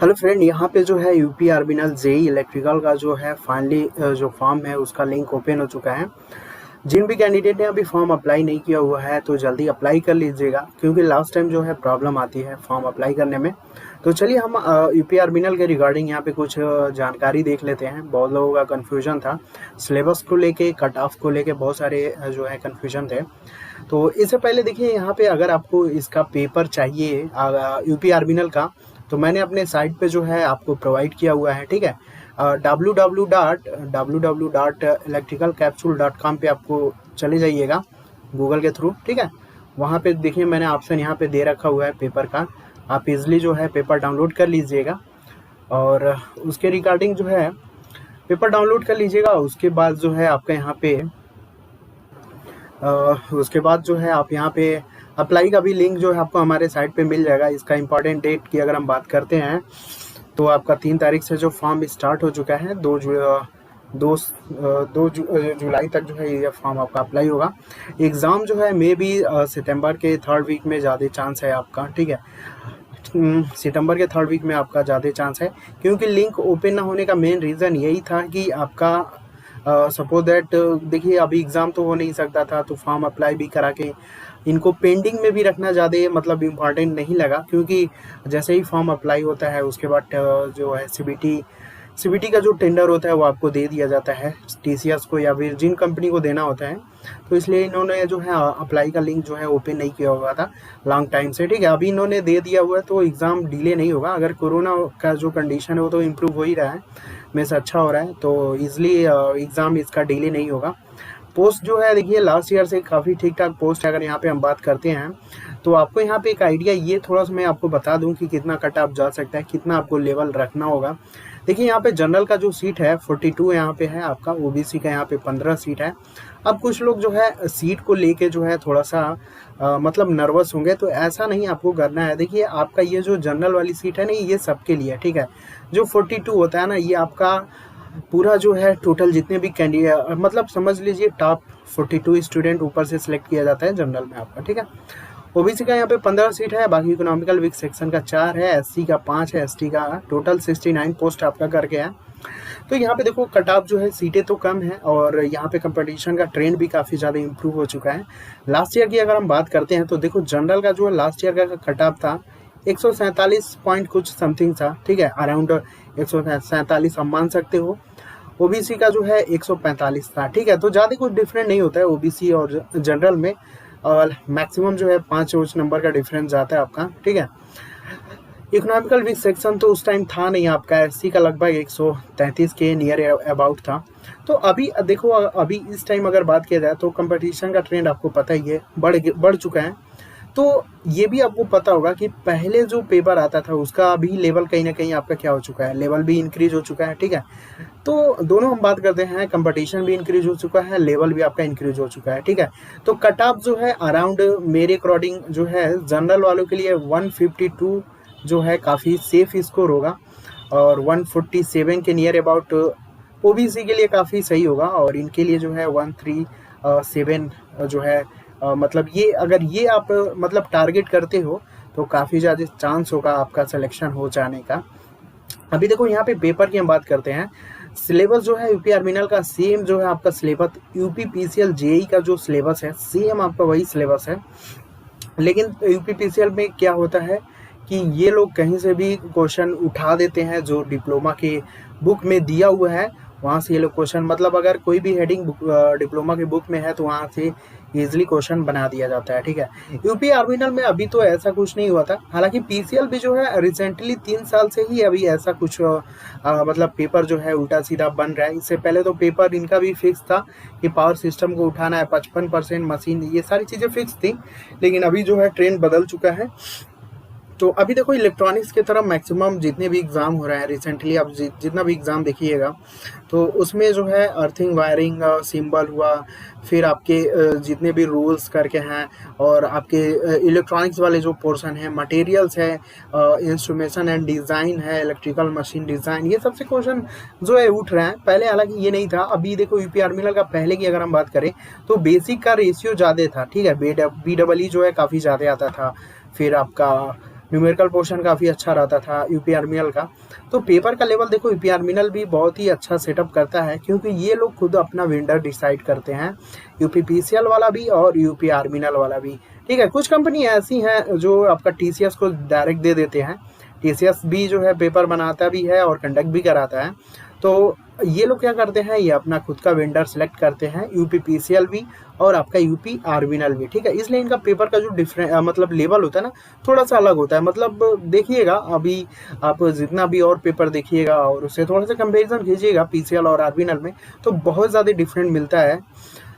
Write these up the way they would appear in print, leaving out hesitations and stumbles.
Hello friend, यहाँ पे जो है यूपी आर्बिनल जेई इलेक्ट्रिकल का जो है फाइनली जो फॉर्म है उसका लिंक ओपन हो चुका है। जिन भी कैंडिडेट ने अभी फॉर्म अप्लाई नहीं किया हुआ है तो जल्दी अप्लाई कर लीजिएगा, क्योंकि लास्ट टाइम जो है प्रॉब्लम आती है फॉर्म अप्लाई करने में। तो चलिए हम यूपी आर्बिनल के रिगार्डिंग यहाँ पे कुछ जानकारी देख लेते हैं। बहुत लोगों का कन्फ्यूजन था सिलेबस को लेके, कट ऑफ को लेके, बहुत सारे जो है कन्फ्यूजन थे। तो इससे पहले देखिए, यहाँ पे अगर आपको इसका पेपर चाहिए यूपी आर्बिनल का, तो मैंने अपने साइट पे जो है आपको प्रोवाइड किया हुआ है। ठीक है, www.electricalcapsule.com पे आपको चले जाइएगा गूगल के थ्रू। ठीक है, वहाँ पे देखिए मैंने ऑप्शन यहाँ पे दे रखा हुआ है पेपर का। आप इजली जो है पेपर डाउनलोड कर लीजिएगा और उसके रिगार्डिंग जो है पेपर डाउनलोड कर लीजिएगा। उसके बाद जो है आपका यहाँ पे उसके बाद जो है आप यहाँ पे अप्लाई का भी लिंक जो है आपको हमारे साइट पे मिल जाएगा। इसका इम्पॉर्टेंट डेट की अगर हम बात करते हैं तो आपका 3 तारीख से जो फॉर्म स्टार्ट हो चुका है, 2 जुलाई तक जो है ये फॉर्म आपका अप्लाई होगा। एग्ज़ाम जो है मे बी सितंबर के 3rd वीक में ज़्यादा चांस है आपका। ठीक है, सितंबर के 3rd वीक में आपका ज़्यादा चांस है, क्योंकि लिंक ओपन ना होने का मेन रीज़न यही था कि आपका सपोज दैट देखिए अभी एग्ज़ाम तो हो नहीं सकता था, तो फॉर्म अप्लाई भी करा के इनको पेंडिंग में भी रखना ज़्यादा मतलब इम्पॉर्टेंट नहीं लगा, क्योंकि जैसे ही फॉर्म अप्लाई होता है उसके बाद जो है सीबीटी का जो टेंडर होता है वो आपको दे दिया जाता है टीसीएस को या फिर जिन कंपनी को देना होता है। तो इसलिए इन्होंने जो है अप्लाई का लिंक जो है ओपन नहीं किया हुआ था लॉन्ग टाइम से। ठीक है, अभी इन्होंने दे दिया हुआ है तो एग्ज़ाम डिले नहीं होगा। अगर कोरोना का जो कंडीशन है वो तो इम्प्रूव हो ही रहा है, में से अच्छा हो रहा है, तो ईजिली एग्ज़ाम इसका डिले नहीं होगा। पोस्ट जो है देखिए लास्ट ईयर से काफ़ी ठीक ठाक पोस्ट है। अगर यहाँ पे हम बात करते हैं तो आपको यहाँ पे एक आइडिया ये थोड़ा सा मैं आपको बता दूं कि कितना कट ऑफ जा सकता है, कितना आपको लेवल रखना होगा। देखिए यहाँ पे जनरल का जो सीट है 42 यहाँ पे है आपका, ओबीसी का यहाँ पे 15 सीट है। अब कुछ लोग जो है सीट को लेके जो है थोड़ा सा मतलब नर्वस होंगे, तो ऐसा नहीं आपको करना है। देखिए आपका ये जो जनरल वाली सीट है ना, ये सबके लिए। ठीक है, जो 42 होता है ना, ये आपका पूरा जो है टोटल जितने भी कैंडिडेट मतलब समझ लीजिए टॉप 42 स्टूडेंट ऊपर से सिलेक्ट किया जाता है जनरल में आपका। ठीक है, ओबीसी का यहाँ पे 15 सीट है, बाकी इकोनॉमिकल वीक सेक्शन का 4 है, एससी का 5 है, एसटी का टोटल 69 पोस्ट आपका करके है। तो यहाँ पे देखो कट ऑफ जो है सीटें तो कम है और यहाँ पे कंपटीशन का ट्रेंड भी काफ़ी ज़्यादा इम्प्रूव हो चुका है। लास्ट ईयर की अगर हम बात करते हैं तो देखो जनरल का जो है लास्ट ईयर का कट ऑफ था 147 पॉइंट कुछ समथिंग था। ठीक है, अराउंड 147 हम मान सकते हो। ओबीसी का जो है 145 था। ठीक है, तो ज़्यादा कुछ डिफरेंट नहीं होता है ओबीसी और जनरल में, और मैक्सिमम जो है 5 नंबर का डिफरेंस जाता है आपका। ठीक है, इकोनॉमिकल वीक सेक्शन तो उस टाइम था नहीं आपका, एससी का लगभग 133 के नियर अबाउट था। तो अभी देखो अभी इस टाइम अगर बात किया जाए तो कंपटीशन का ट्रेंड आपको पता ही है, बढ़ चुका है। तो ये भी आपको पता होगा कि पहले जो पेपर आता था उसका अभी लेवल कहीं ना कहीं आपका क्या हो चुका है, लेवल भी इंक्रीज हो चुका है। ठीक है, तो दोनों हम बात करते हैं, कंपटीशन भी इंक्रीज हो चुका है, लेवल भी आपका इंक्रीज हो चुका है। ठीक है, तो कट ऑफ जो है अराउंड मेरे अकॉर्डिंग जो है जनरल वालों के लिए 152 जो है काफ़ी सेफ स्कोर होगा, और 147 के नियर अबाउट ओबीसी के लिए काफ़ी सही होगा, और इनके लिए जो है 137 जो है मतलब ये अगर ये आप मतलब टारगेट करते हो तो काफ़ी ज़्यादा चांस होगा आपका सिलेक्शन हो जाने का। अभी देखो यहाँ पे पेपर की हम बात करते हैं, सिलेबस जो है यूपी आर्मिनल का सेम जो है आपका सिलेबस यूपी पीसीएल जेई का जो सिलेबस है सेम आपका वही सिलेबस है। लेकिन यूपी पीसीएल में क्या होता है कि ये लोग कहीं से भी क्वेश्चन उठा देते हैं, जो डिप्लोमा के बुक में दिया हुआ है वहाँ से ये लोग क्वेश्चन, मतलब अगर कोई भी हेडिंग डिप्लोमा के बुक में है तो वहाँ से इजीली क्वेश्चन बना दिया जाता है। ठीक है, यूपी आर्मिनल में अभी तो ऐसा कुछ नहीं हुआ था। हालांकि पीसीएल भी जो है रिसेंटली 3 साल से ही अभी ऐसा कुछ मतलब पेपर जो है उल्टा सीधा बन रहा है। इससे पहले तो पेपर इनका भी फिक्स था कि पावर सिस्टम को उठाना है, 55% मशीन, ये सारी चीज़ें फिक्स थी। लेकिन अभी जो है ट्रेंड बदल चुका है। तो अभी देखो इलेक्ट्रॉनिक्स की तरफ मैक्सिमम जितने भी एग्ज़ाम हो रहे हैं रिसेंटली, आप जितना भी एग्ज़ाम देखिएगा तो उसमें जो है अर्थिंग वायरिंग सिंबल हुआ, फिर आपके जितने भी रूल्स करके हैं, और आपके इलेक्ट्रॉनिक्स वाले जो पोर्शन है, मटेरियल्स है, इंस्ट्रूमेशन एंड डिज़ाइन है, इलेक्ट्रिकल मशीन डिज़ाइन, ये सबसे क्वेश्चन जो है उठ रहे हैं। पहले हालांकि ये नहीं था। अभी देखो यूपी आर्मिनल का पहले की अगर हम बात करें तो बेसिक का रेशियो ज़्यादा था। ठीक है, BEE जो है काफ़ी ज़्यादा आता था, फिर आपका न्यूमेरिकल पोर्शन काफ़ी अच्छा रहता था यूपी आर्मिनल का। तो पेपर का लेवल देखो यूपी आर्मिनल भी बहुत ही अच्छा सेटअप करता है, क्योंकि ये लोग खुद अपना वेंडर डिसाइड करते हैं, यूपी पीसीएल वाला भी और यूपी आर्मिनल वाला भी। ठीक है, कुछ कंपनी ऐसी हैं जो आपका टीसीएस को डायरेक्ट दे देते हैं, टीसीएस भी जो है पेपर बनाता भी है और कंडक्ट भी कराता है। तो ये लोग क्या करते हैं, ये अपना खुद का वेंडर सेलेक्ट करते हैं, यूपी पीसीएल भी और आपका यूपी आर्मिनल भी। ठीक है, इसलिए इनका पेपर का जो डिफरेंट मतलब लेवल होता है ना, थोड़ा सा अलग होता है। मतलब देखिएगा अभी आप जितना भी और पेपर देखिएगा और उससे थोड़ा सा कंपेरिजन कीजिएगा पीसीएल और आर्मिनल में, तो बहुत ज़्यादा डिफरेंट मिलता है।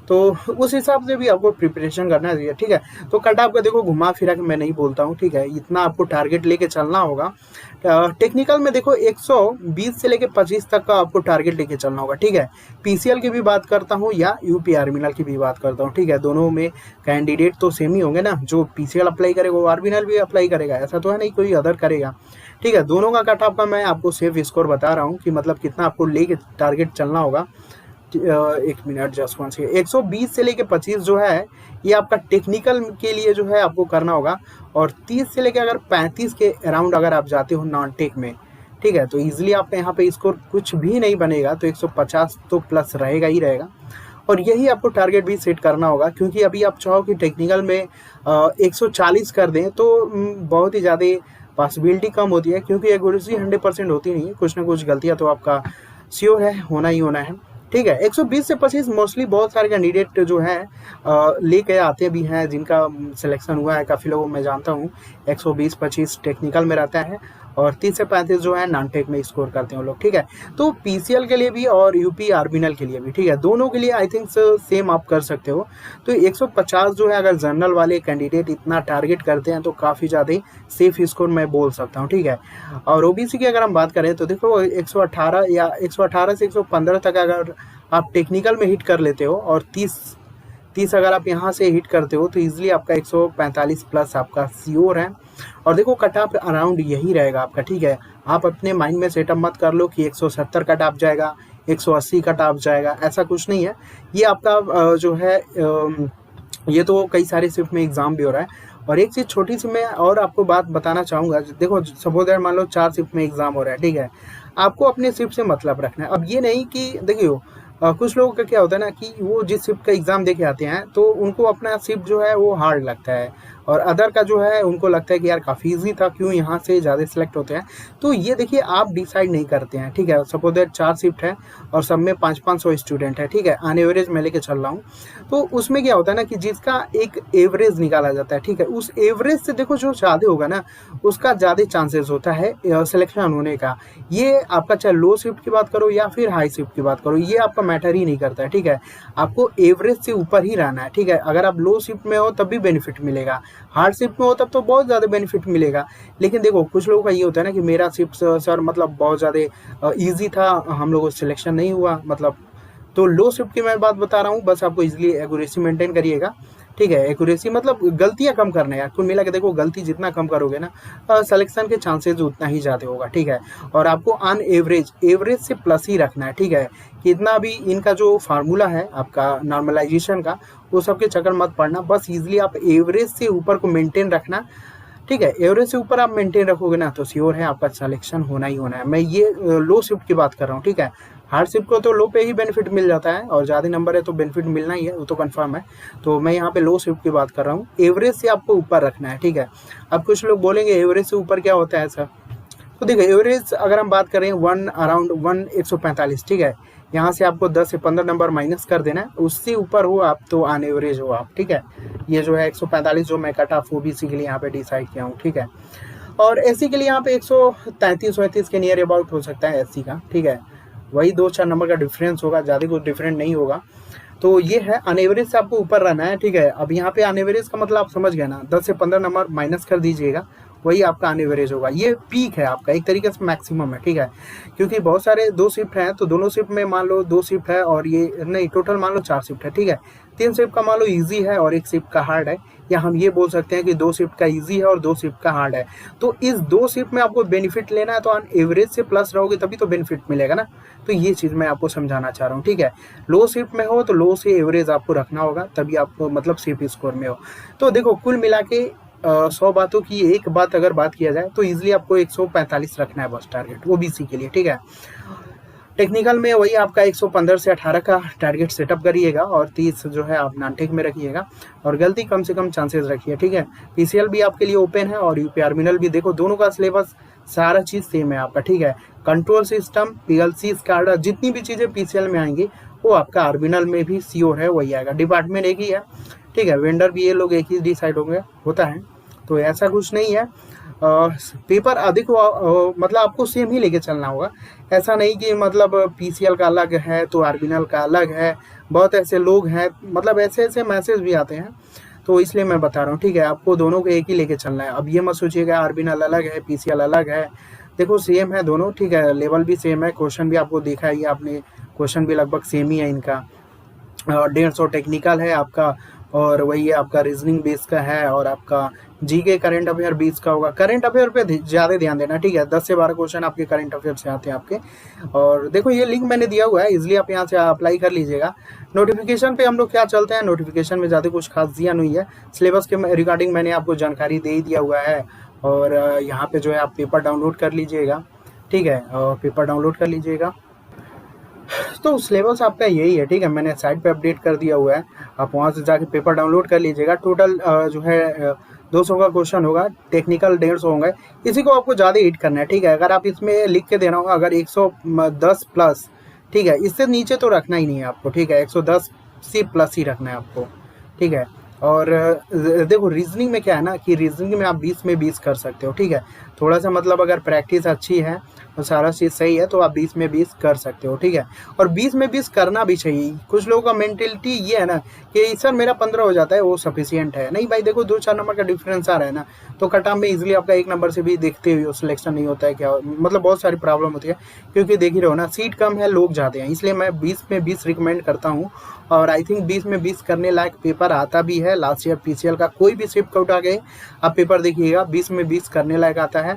तो उस हिसाब से भी आपको प्रिपरेशन करना चाहिए। ठीक है, तो कट ऑफ का देखो घुमा फिरा के मैं नहीं बोलता हूँ। ठीक है, इतना आपको टारगेट लेके चलना होगा। टेक्निकल में देखो 120 से लेके 25 तक का आपको टारगेट लेके चलना होगा। ठीक है, पीसीएल की भी बात करता हूँ या यूपी आर्मिनल की भी बात करता हूँ। ठीक है, दोनों में कैंडिडेट तो सेम ही होंगे ना, जो पीसीएल अप्लाई करेगा वो आर्मिनल भी अप्लाई करेगा, ऐसा तो है नहीं कोई अदर करेगा। ठीक है, दोनों का कट ऑफ का मैं आपको सेफ स्कोर बता रहा हूँ कि मतलब कितना आपको लेके टारगेट चलना होगा। एक मिनट जस्ट वन सेकेंड। 120 से लेके 25 जो है ये आपका टेक्निकल के लिए जो है आपको करना होगा, और 30 से लेके अगर 35 के अराउंड अगर आप जाते हो नॉन टेक में, ठीक है, तो इजीली आपका यहाँ पे स्कोर कुछ भी नहीं बनेगा, तो 150 तो प्लस रहेगा ही रहेगा। और यही आपको टारगेट भी सेट करना होगा, क्योंकि अभी आप चाहो कि टेक्निकल में 140 कर दें तो बहुत ही ज़्यादा पॉसिबिलिटी कम होती है, क्योंकि एक्यूरेसी 100% होती नहीं है, कुछ ना कुछ गलतियाँ तो आपका श्योर है होना ही होना है। ठीक है, 120 से 25 मोस्टली बहुत सारे कैंडिडेट जो हैं लेके आते भी हैं, जिनका सिलेक्शन हुआ है, काफ़ी लोगों मैं जानता हूँ 120-25 टेक्निकल में रहता है और 30 से 35 जो है नॉन टेक में स्कोर करते हैं वो लोग। ठीक है, तो पीसीएल के लिए भी और यूपी आर्मिनल के लिए भी, ठीक है, दोनों के लिए आई थिंक सेम आप कर सकते हो। तो 150 जो है अगर जनरल वाले कैंडिडेट इतना टारगेट करते हैं तो काफ़ी ज़्यादा सेफ स्कोर मैं बोल सकता हूँ। ठीक है, और ओबीसी की अगर हम बात करें तो देखो 118 या 118 से 115 तक अगर आप टेक्निकल में हिट कर लेते हो और 30 अगर आप यहाँ से हिट करते हो तो इजीली आपका 145 प्लस आपका श्योर है। और देखो कट ऑफ अराउंड यही रहेगा आपका। ठीक है, आप अपने माइंड में सेटअप मत कर लो कि 170 कट ऑफ जाएगा, 180 कट ऑफ जाएगा, ऐसा कुछ नहीं है। ये आपका जो है ये तो कई सारे शिफ्ट में एग्जाम भी हो रहा है। और एक चीज़ छोटी सी मैं और आपको बात बताना चाहूँगा, देखो सपोज दैट मान लो 4 शिफ्ट में एग्जाम हो रहा है, ठीक है, आपको अपने शिफ्ट से मतलब रखना है। अब ये नहीं कि देखियो कुछ लोगों का क्या होता है ना कि वो जिस शिफ्ट का एग्ज़ाम दे के आते हैं तो उनको अपना शिफ्ट जो है वो हार्ड लगता है, और अदर का जो है उनको लगता है कि यार काफ़ी ईजी था, क्यों यहाँ से ज़्यादा सिलेक्ट होते हैं। तो ये देखिए आप डिसाइड नहीं करते हैं। ठीक है, सपोज दैट 4 शिफ्ट है और सब में 500-500 स्टूडेंट है, ठीक है, ऑन एवरेज मैं लेके चल रहा हूँ। तो उसमें क्या होता है ना कि जिसका एक एवरेज निकाला जाता है, ठीक है, उस एवरेज से देखो जो ज़्यादा होगा ना उसका ज़्यादा चांसेस होता है सिलेक्शन होने का। ये आपका चाहे लो शिफ्ट की बात करो या फिर हाई शिफ्ट की बात करो, ये आपका मैटर ही नहीं करता है। ठीक है, आपको एवरेज से ऊपर ही रहना है। ठीक है, अगर आप लो शिफ्ट में हो तब भी बेनिफिट मिलेगा, हार्ड शिफ्ट में हो तब तो बहुत ज़्यादा बेनिफिट मिलेगा। लेकिन देखो कुछ लोगों का ये होता है ना कि मेरा शिफ्ट सर मतलब बहुत ज़्यादा ईजी था, हम लोगों को सिलेक्शन नहीं हुआ, मतलब तो लो शिफ्ट की मैं बात बता रहा हूँ, बस आपको इजीली एक्यूरेसी मेंटेन करिएगा। ठीक है, एक्यूरेसी मतलब गलतियाँ कम करना है यार, कुल मिला के देखो गलती जितना कम करोगे ना सिलेक्शन के चांसेस उतना ही ज़्यादा होगा। ठीक है, और आपको ऑन एवरेज से प्लस ही रखना है। ठीक है, कितना भी इनका जो फार्मूला है आपका नॉर्मलाइजेशन का, वो सबके चक्कर मत पड़ना, बस इजीली आप एवरेज से ऊपर को मेंटेन रखना। ठीक है, एवरेज से ऊपर आप मेंटेन रखोगे ना तो श्योर है आपका सिलेक्शन होना ही होना है। मैं ये लो शिफ्ट की बात कर रहा हूँ। ठीक है, हार्ड शिफ्ट को तो लो पे ही बेनिफिट मिल जाता है और ज़्यादा नंबर है तो बेनिफिट मिलना ही है, वो तो कंफर्म है। तो मैं यहाँ पे लो शिफ्ट की बात कर रहा हूँ, एवरेज से आपको ऊपर रखना है। ठीक है, अब कुछ लोग बोलेंगे एवरेज से ऊपर क्या होता है सर, तो देखिए एवरेज अगर हम बात करें अराउंड 145, ठीक है, यहाँ से आपको 10 से 15 नंबर माइनस कर देना है, उससे ऊपर हो आप तो ऑन एवरेज हो आप। ठीक है, ये जो है 145 जो मैं कट ऑफ ओबीसी के लिए यहाँ पे डिसाइड किया हूँ। ठीक है, और एससी के लिए यहाँ पे 133-134 के नियर अबाउट हो सकता है एससी का। ठीक है, वही 2-4 नंबर का डिफरेंस होगा, ज़्यादा कुछ डिफरेंट नहीं होगा। तो ये है ऑन एवरेज से आपको ऊपर रहना है। ठीक है, अब यहाँ पे ऑन एवरेज का मतलब आप समझ गए ना, 10 से 15 नंबर माइनस कर दीजिएगा, वही आपका ऑन एवरेज होगा। ये पीक है आपका, एक तरीके से मैक्सिमम है। ठीक है, क्योंकि बहुत सारे 2 शिफ्ट हैं तो दोनों शिफ्ट में मान लो 2 शिफ्ट है और ये नहीं टोटल मान लो 4 शिफ्ट है। ठीक है, 3 शिफ्ट का मान लो ईजी है और 1 शिफ्ट का हार्ड है, या हम ये बोल सकते हैं कि 2 शिफ्ट का ईजी है और 2 शिफ्ट का हार्ड है। तो इस 2 शिफ्ट में आपको बेनिफिट लेना है तो ऑन एवरेज से प्लस रहोगे तभी तो बेनिफिट मिलेगा ना। तो ये चीज़ मैं आपको समझाना चाह रहा हूँ। ठीक है, लो शिफ्ट में हो तो लो से एवरेज आपको रखना होगा, तभी आपको मतलब सेफ स्कोर में हो। तो देखो कुल मिला के 100 बातों की एक बात अगर बात किया जाए तो इजीली आपको 145 रखना है बस टारगेट, ओबीसी के लिए, ठीक है। टेक्निकल में वही आपका 115 से 18 का टारगेट सेटअप करिएगा और 30 जो है आप नॉन टेक में रखिएगा और गलती कम से कम चांसेस रखिए, ठीक है। पीसीएल भी आपके लिए ओपन है और यूपी आर्मिनल भी, देखो दोनों का सिलेबस सारा चीज़ सेम है आपका, ठीक है। कंट्रोल सिस्टम, पीएलसी, स्काडा, जितनी भी चीज़ें पीसीएल में आएंगी वो आपका आर्मिनल में भी श्योर है वही आएगा। डिपार्टमेंट एक ही है, ठीक है। वेंडर भी ये लोग एक ही डिसाइड होंगे, होता है, तो ऐसा कुछ नहीं है। पेपर अधिक मतलब आपको सेम ही लेके चलना होगा, ऐसा नहीं कि मतलब पीसीएल का अलग है तो आर्बिनल का अलग है। बहुत ऐसे लोग हैं, मतलब ऐसे ऐसे मैसेज भी आते हैं, तो इसलिए मैं बता रहा हूँ, ठीक है। आपको दोनों को एक ही लेके चलना है। अब ये मत सोचिएगा आर्बिनल अलग है पीसीएल अलग है, देखो सेम है दोनों, ठीक है। लेवल भी सेम है, क्वेश्चन भी आपको देखा ही आपने, क्वेश्चन भी लगभग सेम ही है इनका। 150 टेक्निकल है आपका और वही आपका रीजनिंग बेस का है और आपका जीके करंट अफेयर 20 का होगा। करंट अफेयर पे ज़्यादा ध्यान देना, ठीक है। 10 से 12 क्वेश्चन आपके करंट अफेयर से आते हैं आपके। और देखो ये लिंक मैंने दिया हुआ है, इसलिए आप यहाँ से अप्लाई कर लीजिएगा। नोटिफिकेशन पे हम लोग क्या चलते हैं, नोटिफिकेशन में ज़्यादा कुछ खास दिया नहीं है। सिलेबस के रिगार्डिंग मैंने आपको जानकारी दे ही दिया हुआ है और यहाँ पे जो है आप पेपर डाउनलोड कर लीजिएगा, ठीक है। और पेपर डाउनलोड कर लीजिएगा, तो सिलेबस आपका यही है, ठीक है। मैंने साइट पे अपडेट कर दिया हुआ है, आप वहाँ से जाके पेपर डाउनलोड कर लीजिएगा। टोटल जो है 200 का क्वेश्चन होगा, टेक्निकल 150 होंगे, इसी को आपको ज़्यादा हिट करना है, ठीक है। अगर आप इसमें लिख के देना होगा अगर 110 प्लस, ठीक है, इससे नीचे तो रखना ही नहीं है आपको, ठीक है। 110 से प्लस ही रखना है आपको, ठीक है। और देखो रीजनिंग में क्या है ना कि रीजनिंग में आप 20 में 20 कर सकते हो, ठीक है। थोड़ा सा मतलब अगर प्रैक्टिस अच्छी है और सारा चीज़ सही है तो आप 20 में 20 कर सकते हो, ठीक है। और 20 में 20 करना भी चाहिए। कुछ लोगों का मेंटेलिटी ये है ना कि सर मेरा 15 हो जाता है वो सफिशियंट है, नहीं भाई, देखो 2-4 नंबर का डिफरेंस आ रहा है ना, तो कट ऑफ में इजीली आपका 1 नंबर से भी देखते हुए सिलेक्शन नहीं होता है, क्या मतलब बहुत सारी प्रॉब्लम होती है, क्योंकि देख ही रहो ना सीट कम है लोग ज़्यादा हैं, इसलिए मैं 20 में 20 रिकमेंड करता हूँ। और आई थिंक 20 में 20 करने लायक पेपर आता भी है। लास्ट ईयर पीसीएल का कोई भी शिफ्ट आउट आ गए आप पेपर देखिएगा, 20 में 20 करने लायक आता है।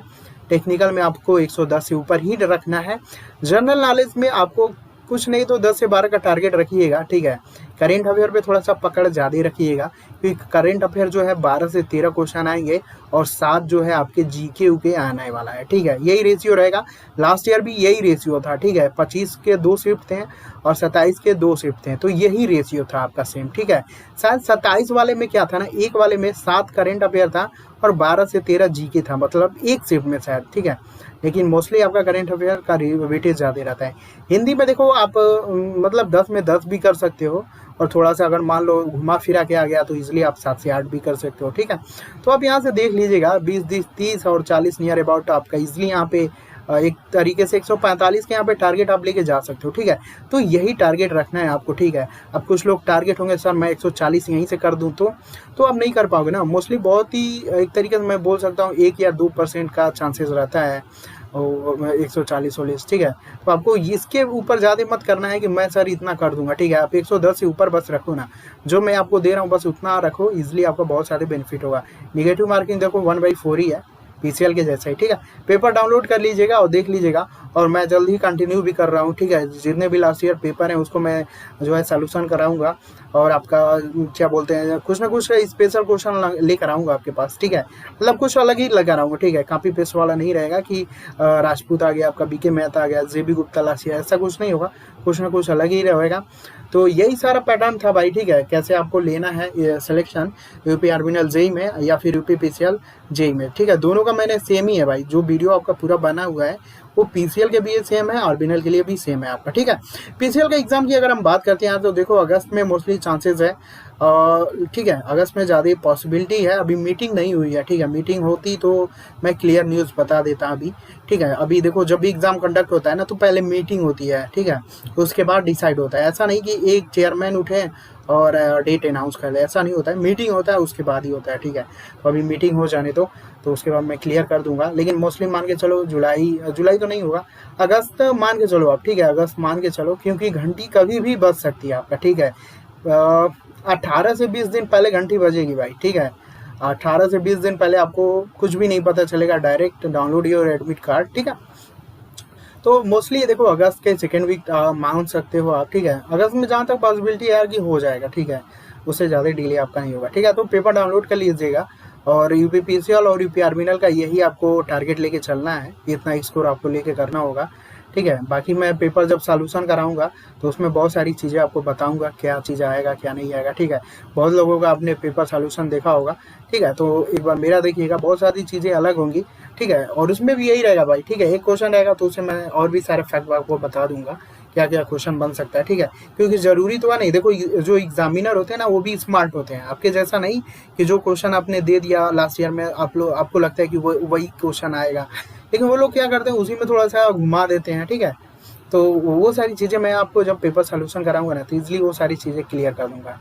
टेक्निकल में आपको 110 से ऊपर ही रखना है। जनरल नॉलेज में आपको कुछ नहीं तो 10 से 12 का टारगेट रखिएगा, ठीक है। करेंट अफेयर पे थोड़ा सा पकड़ ज़्यादा रखिएगा, क्योंकि करेंट अफेयर जो है 12 से 13 क्वेश्चन आएंगे और 7 जो है आपके जीके उके आने वाला है, ठीक है। यही रेशियो रहेगा, लास्ट ईयर भी यही रेशियो था, ठीक है। 25 के 2 शिफ्ट थे और 27 के 2 शिफ्ट थे, तो यही रेशियो था आपका सेम, ठीक है। शायद 27 वाले में क्या था ना, एक वाले में 7 करेंट अफेयर था और 12 से 13 जीके था, मतलब एक शिफ्ट में शायद, ठीक है। लेकिन मोस्टली आपका करेंट अफेयर का वेटेज ज़्यादा रहता है। हिंदी में देखो आप मतलब 10 में 10 भी कर सकते हो और थोड़ा सा अगर मान लो घुमा फिरा के आ गया तो इजीली आप 7 से 8 भी कर सकते हो, ठीक है। तो आप यहाँ से देख लीजिएगा 20, 30 और 40 नियर अबाउट आपका इजीली यहाँ पे एक तरीके से 145 के यहाँ पे टारगेट आप लेके जा सकते हो, ठीक है। तो यही टारगेट रखना है आपको, ठीक है। अब कुछ लोग टारगेट होंगे सर मैं 140 यहीं से कर दूं तो आप नहीं कर पाओगे ना। मोस्टली बहुत ही एक तरीके से मैं बोल सकता हूँ 1 या 2% का चांसेस रहता है 140, ठीक है। तो आपको इसके ऊपर ज़्यादा मत करना है कि मैं सर इतना कर दूंगा, ठीक है। आप 110 से ऊपर बस रखो ना, जो मैं आपको दे रहा हूँ बस उतना रखो, इजीली आपको बहुत सारे बेनिफिट होगा। निगेटिव मार्किंग देखो 1/4 ही है पीसीएल के जैसा ही, ठीक है। पेपर डाउनलोड कर लीजिएगा और देख लीजिएगा, और मैं जल्द ही कंटिन्यू भी कर रहा हूँ, ठीक है। जितने भी लास्ट ईयर पेपर हैं उसको मैं जो है सॉल्यूशन कराऊंगा और आपका क्या बोलते हैं कुछ ना कुछ स्पेशल क्वेश्चन लेकर आऊँगा आपके पास, ठीक है। मतलब कुछ अलग ही लगा रहा हूँ, ठीक है। कॉपी पेस्ट वाला नहीं रहेगा कि राजपूत आ गया, आपका बीके मैथ आ गया, जेबी गुप्ता लासिया, ऐसा कुछ नहीं होगा, कुछ ना कुछ अलग ही रहेगा। तो यही सारा पैटर्न था भाई, ठीक है। कैसे आपको लेना है सिलेक्शन यूपी आर्मिनल जेई में या फिर यूपी पीसीएल जेई में, ठीक है। दोनों का मैंने सेम ही है भाई, जो वीडियो आपका पूरा बना हुआ है वो पीसीएल के भी सेम है, आर्बिनल के लिए भी सेम है आपका, ठीक है। पीसीएल के एग्जाम की अगर हम बात करते हैं तो देखो अगस्त में मोस्टली चांसेस है, ठीक है। अगस्त में ज़्यादा पॉसिबिलिटी है, अभी मीटिंग नहीं हुई है, ठीक है। मीटिंग होती तो मैं क्लियर न्यूज़ बता देता अभी, ठीक है। अभी देखो जब भी एग्जाम कंडक्ट होता है ना तो पहले मीटिंग होती है, ठीक है, उसके बाद डिसाइड होता है। ऐसा नहीं कि एक चेयरमैन उठे और डेट अनाउंस कर दे, ऐसा नहीं होता है। मीटिंग होता है उसके बाद ही होता है, ठीक है। तो अभी मीटिंग हो जाने तो उसके बाद मैं क्लियर कर दूंगा, लेकिन मोस्टली मान के चलो जुलाई तो नहीं होगा, अगस्त मान के चलो आप, ठीक है। अगस्त मान के चलो, क्योंकि घंटी कभी भी बज सकती है आपका, ठीक है। 18 से 20 दिन पहले घंटी बजेगी भाई, ठीक है। 18 से 20 दिन पहले आपको कुछ भी नहीं पता चलेगा, direct download your admit card, ठीक है। तो मोस्टली देखो अगस्त के सेकेंड वीक मान सकते हो आप, ठीक है। अगस्त में जहाँ तक पॉसिबिलिटी है कि हो जाएगा, ठीक है, उससे ज़्यादा डिले आपका नहीं होगा, ठीक है। तो पेपर डाउनलोड कर लीजिएगा और यूपीपीसीएल और यूपी आर्मिनल का यही आपको टारगेट लेके चलना है, इतना स्कोर आपको लेके करना होगा, ठीक है। बाकी मैं पेपर जब सॉल्यूशन कराऊंगा तो उसमें बहुत सारी चीज़ें आपको बताऊंगा, क्या चीज़ आएगा क्या नहीं आएगा, ठीक है। बहुत लोगों का आपने पेपर सॉल्यूशन देखा होगा, ठीक है, तो एक बार मेरा देखिएगा, बहुत सारी चीज़ें अलग होंगी, ठीक है। और उसमें भी यही रहेगा भाई, ठीक है, एक क्वेश्चन रहेगा तो उससे मैं और भी सारे फैक्ट आपको बता दूंगा क्या क्या क्वेश्चन बन सकता है, ठीक है। क्योंकि ज़रूरी तो है नहीं, देखो जो एग्जामिनर होते हैं ना वो भी स्मार्ट होते हैं, आपके जैसा नहीं कि जो क्वेश्चन आपने दे दिया लास्ट ईयर में आपको लगता है कि वो वही क्वेश्चन आएगा, लेकिन वो लोग क्या करते हैं उसी में थोड़ा सा घुमा देते हैं, ठीक है। तो वो सारी चीज़ें मैं आपको जब पेपर सोल्यूशन कराऊंगा ना तो ईजिली वो सारी चीज़ें क्लियर कर दूंगा।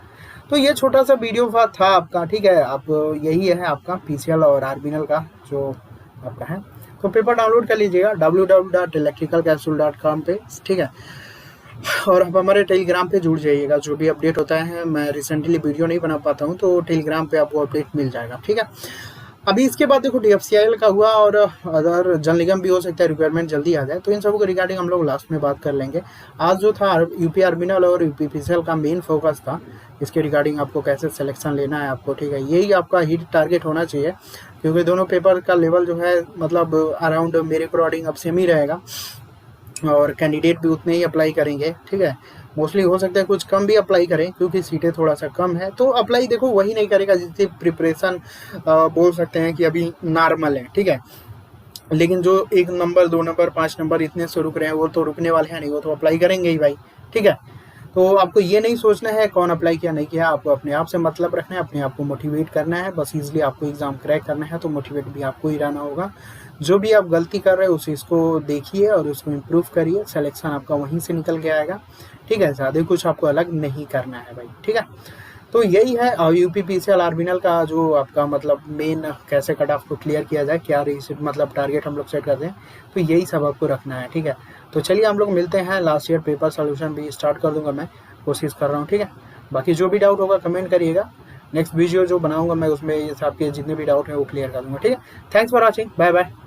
तो ये छोटा सा वीडियो था आपका, ठीक है। आप यही है आपका पीसीएल और आर्बिनल का जो आपका है, तो पेपर डाउनलोड कर लीजिएगा www.electricalcapsule.com पे, ठीक है। और आप हमारे टेलीग्राम पे जुड़ जाइएगा, जो भी अपडेट होता है, मैं रिसेंटली वीडियो नहीं बना पाता हूँ तो टेलीग्राम पे आपको अपडेट मिल जाएगा, ठीक है। अभी इसके बाद देखो DFCIL का हुआ और अदर जल निगम भी हो सकता है रिक्वायरमेंट जल्दी आ जाए, तो इन सब को रिगार्डिंग हम लोग लास्ट में बात कर लेंगे। आज जो था यूपी आर्मिनल और यूपीपीसीएल का मेन फोकस था, इसके रिगार्डिंग आपको कैसे सिलेक्शन लेना है आपको, ठीक है, यही आपका हिट टारगेट होना चाहिए, क्योंकि दोनों पेपर का लेवल जो है मतलब अराउंड मेरे अकॉर्डिंग अब सेम ही रहेगा और कैंडिडेट भी उतने ही अप्लाई करेंगे, ठीक है। मोस्टली हो सकता है कुछ कम भी अप्लाई करें क्योंकि सीटें थोड़ा सा कम है, तो अप्लाई देखो वही नहीं करेगा जिसकी प्रिपरेशन बोल सकते हैं कि अभी नॉर्मल है, ठीक है। लेकिन जो 1 नंबर 2 नंबर 5 नंबर इतने से रुक रहे हैं वो तो रुकने वाले हैं नहीं, वो तो अप्लाई करेंगे ही भाई, ठीक है। तो आपको ये नहीं सोचना है कौन अप्लाई किया नहीं किया, आपको अपने आप से मतलब रखना है, अपने आप को मोटिवेट करना है, बस इजीली आपको एग्जाम क्रैक करना है, तो मोटिवेट भी आपको ही रहना होगा। जो भी आप गलती कर रहे हो उस इसको देखिए और उसको इम्प्रूव करिए, सिलेक्शन आपका वहीं से निकल के आएगा, ठीक है। ज़्यादा कुछ आपको अलग नहीं करना है भाई, ठीक है। तो यही है यूपीपीसीएल आर्बिनल का जो आपका मतलब मेन कैसे कट ऑफ को क्लियर किया जाए, क्या मतलब टारगेट हम लोग सेट करते हैं, तो यही सब आपको रखना है, ठीक है। तो चलिए हम लोग मिलते हैं, लास्ट ईयर पेपर सोल्यूशन भी स्टार्ट कर दूंगा, मैं कोशिश कर रहा हूँ, ठीक है। बाकी जो भी डाउट होगा कमेंट करिएगा, नेक्स्ट वीडियो जो बनाऊंगा मैं उसमें ये आपके जितने भी डाउट हैं वो क्लियर कर दूंगा, ठीक है। Thanks for watching, bye bye.